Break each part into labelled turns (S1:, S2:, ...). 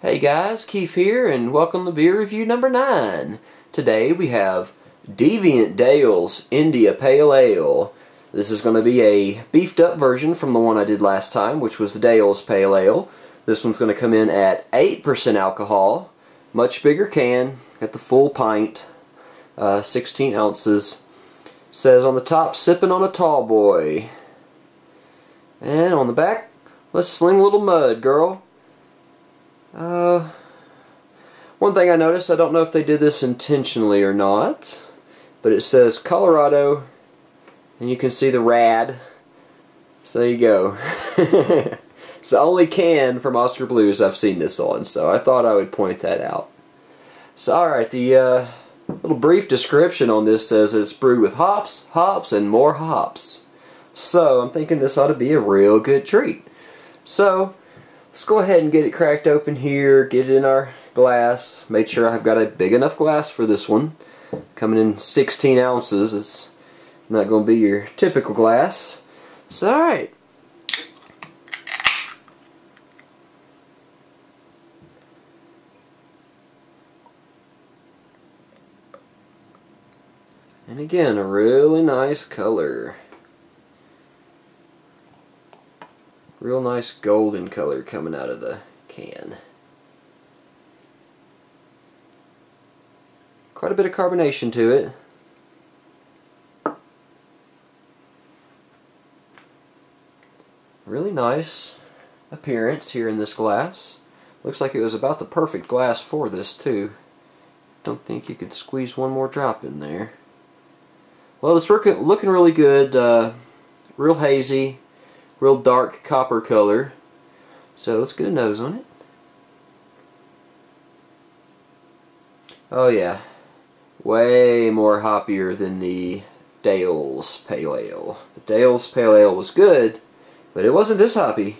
S1: Hey guys, Keith here, and welcome to beer review number 9. Today we have Deviant Dale's India Pale Ale. This is going to be a beefed up version from the one I did last time, which was the Dale's Pale Ale. This one's going to come in at 8% alcohol, much bigger can, got the full pint, 16 ounces. Says on the top, sippin' on a tall boy. And on the back, let's sling a little mud, girl. One thing I noticed, I don't know if they did this intentionally or not, but it says Colorado, and you can see the rad. So there you go. It's the only can from Oscar Blues I've seen this on, so I thought I would point that out. So alright, the little brief description on this says it's brewed with hops, hops, and more hops. So I'm thinking this ought to be a real good treat. So let's go ahead and get it cracked open here, get it in our glass. Made sure I've got a big enough glass for this one. Coming in 16 ounces. It's not going to be your typical glass. So alright. And again, a really nice color. Real nice golden color coming out of the can. Quite a bit of carbonation to it. Really nice appearance here in this glass. Looks like it was about the perfect glass for this too. Don't think you could squeeze one more drop in there. Well, it's looking really good. Real hazy. Real dark copper color. So let's get a nose on it. Oh yeah. Way more hoppier than the Dale's Pale Ale. The Dale's Pale Ale was good, but it wasn't this hoppy.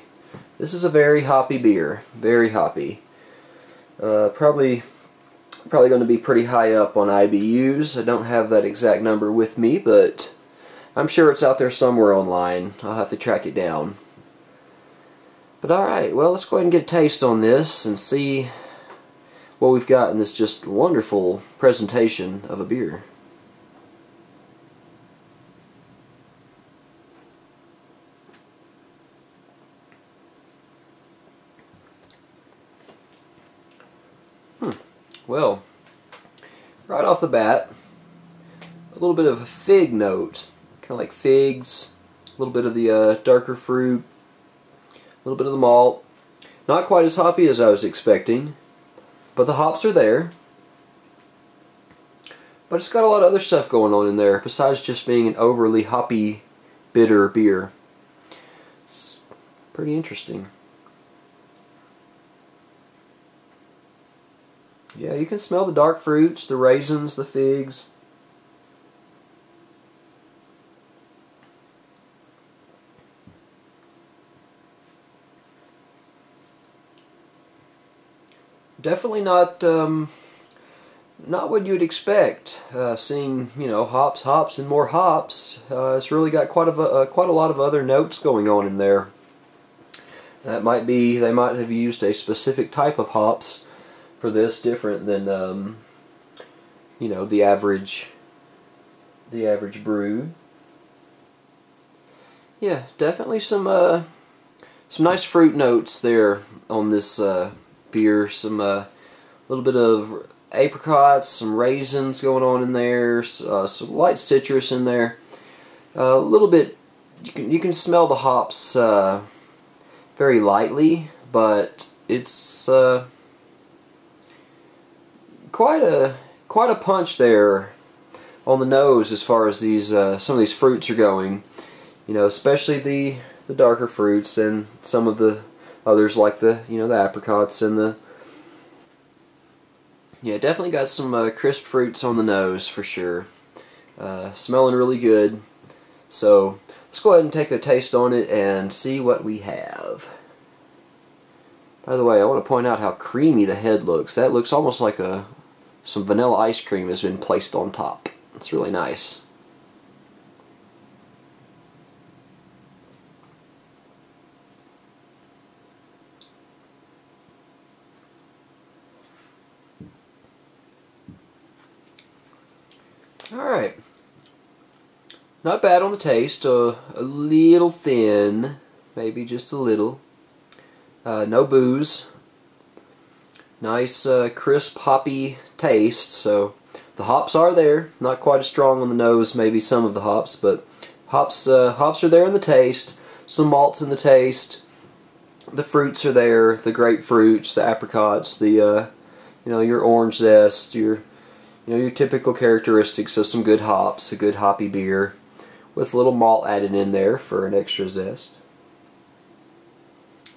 S1: This is a very hoppy beer. Very hoppy. Probably going to be pretty high up on IBUs. I don't have that exact number with me, but I'm sure it's out there somewhere online. I'll have to track it down. But alright, well, let's go ahead and get a taste on this and see what we've got in this just wonderful presentation of a beer. Well, right off the bat, a little bit of a fig note. Kind of like figs, a little bit of the darker fruit, a little bit of the malt. Not quite as hoppy as I was expecting, but the hops are there. But it's got a lot of other stuff going on in there besides just being an overly hoppy, bitter beer. It's pretty interesting. Yeah, you can smell the dark fruits, the raisins, the figs. Definitely not what you'd expect. Seeing, you know, hops, hops, and more hops. It's really got quite a lot of other notes going on in there. That might be, they might have used a specific type of hops for this, different than you know, the average brew. Yeah, definitely some nice fruit notes there on this beer. Some little bit of apricots, some raisins going on in there, some light citrus in there. A little bit, you can smell the hops very lightly, but it's quite a punch there on the nose as far as these some of these fruits are going. You know, especially the darker fruits, and some of the others like the the apricots and the definitely got some crisp fruits on the nose for sure. Smelling really good. So let's go ahead and take a taste on it and see what we have. By the way, I want to point out how creamy the head looks. That looks almost like some vanilla ice cream has been placed on top. It's really nice. Alright. Not bad on the taste. A little thin. Maybe just a little. No booze. Nice crisp hoppy taste. So the hops are there. Not quite as strong on the nose, maybe some of the hops, but hops are there in the taste. Some malts in the taste. The fruits are there. The grapefruits, the apricots, the your orange zest, your typical characteristics of some good hops, a good hoppy beer, with a little malt added in there for an extra zest.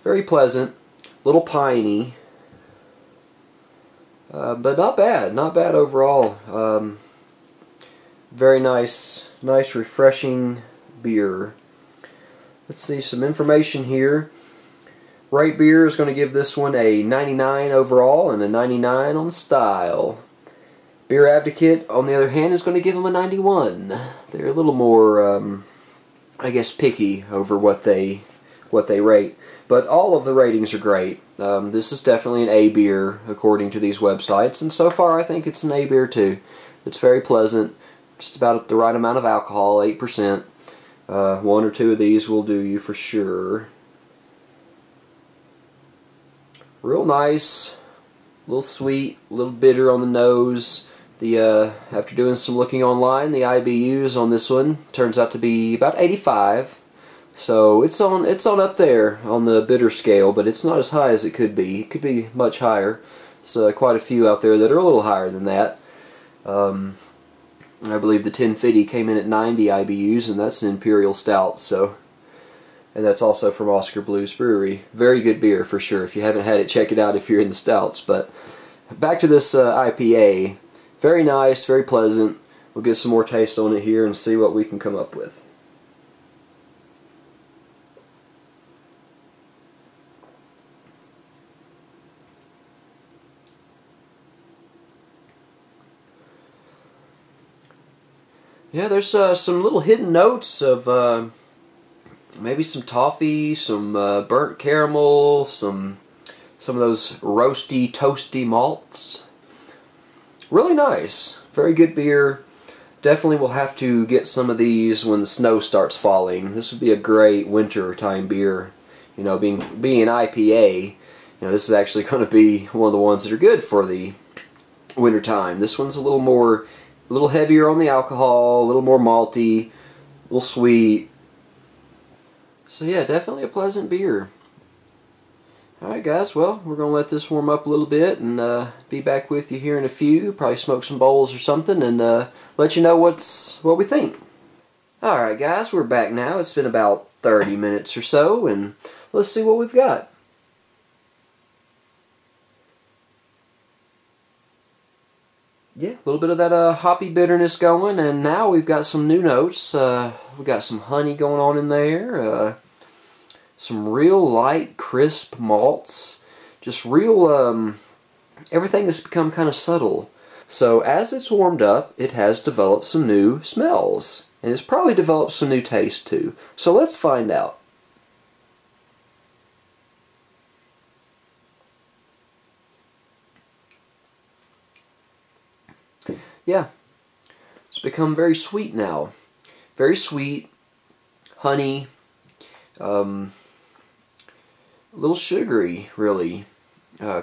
S1: Very pleasant, a little piney, but not bad overall. Very nice, refreshing beer. Let's see some information here. Rate Beer is going to give this one a 99 overall and a 99 on style. Beer Advocate, on the other hand, is going to give them a 91. They're a little more, I guess, picky over what they rate. But all of the ratings are great. This is definitely an A beer, according to these websites, and so far I think it's an A beer too. It's very pleasant, just about the right amount of alcohol, 8%. One or two of these will do you for sure. Real nice, a little sweet, a little bitter on the nose. After doing some looking online, the IBUs on this one turns out to be about 85. So it's on up there on the bitter scale, but it's not as high as it could be. It could be much higher. So quite a few out there that are a little higher than that. I believe the 1050 came in at 90 IBUs, and that's an Imperial Stout. And that's also from Oscar Blues Brewery. Very good beer for sure. If you haven't had it, check it out if you're in the stouts. But back to this IPA. Very nice, very pleasant. We'll get some more taste on it here and see what we can come up with. Yeah, there's some little hidden notes of maybe some toffee, some burnt caramel, some of those roasty, toasty malts. Really nice. Very good beer. Definitely will have to get some of these when the snow starts falling. This would be a great winter time beer. You know, being an IPA, this is actually going to be one of the ones that are good for the winter time. This one's a little heavier on the alcohol, a little more malty, a little sweet. So yeah, definitely a pleasant beer. Alright guys, well, we're going to let this warm up a little bit and be back with you here in a few. Probably smoke some bowls or something and let you know what we think. Alright guys, we're back now. It's been about 30 minutes or so, and let's see what we've got. Yeah, a little bit of that hoppy bitterness going, and now we've got some new notes. We've got some honey going on in there. Some real light, crisp malts. Just real, everything has become kind of subtle. So as it's warmed up, it has developed some new smells. And it's probably developed some new taste too. So let's find out. Yeah, it's become very sweet now. Very sweet, honey, a little sugary, really.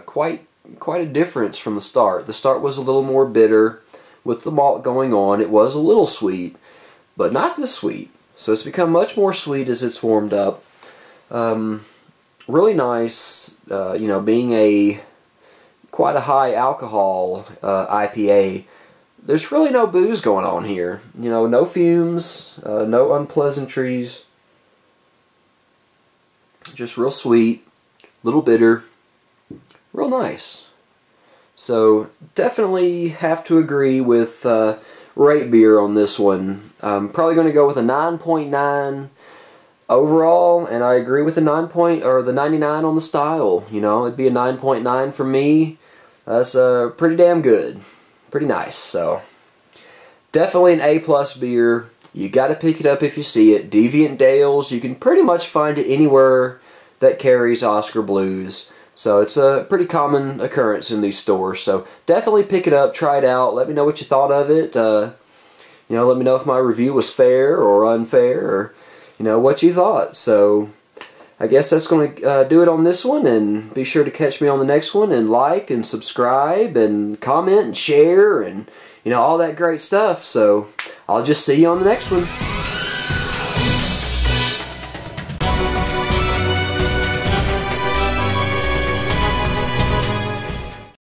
S1: Quite a difference from the start. The start was a little more bitter with the malt going on. It was a little sweet, but not this sweet. So it's become much more sweet as it's warmed up. Really nice, being quite a high alcohol IPA. there's really no booze going on here. You know, no fumes, no unpleasantries. Just real sweet, little bitter, real nice. So definitely have to agree with Rate Beer on this one. I'm probably going to go with a 9.9 overall, and I agree with the 99 on the style. You know, it'd be a 9.9 for me. That's pretty damn good, pretty nice. So definitely an A+ beer. You got to pick it up if you see it. Deviant Dales, you can pretty much find it anywhere that carries Oscar Blues. So it's a pretty common occurrence in these stores. So definitely pick it up, try it out. Let me know what you thought of it. You know, let me know if my review was fair or unfair, or you know what you thought. So I guess that's going to do it on this one. And be sure to catch me on the next one, and like and subscribe and comment and share and you know all that great stuff. So I'll just see you on the next one.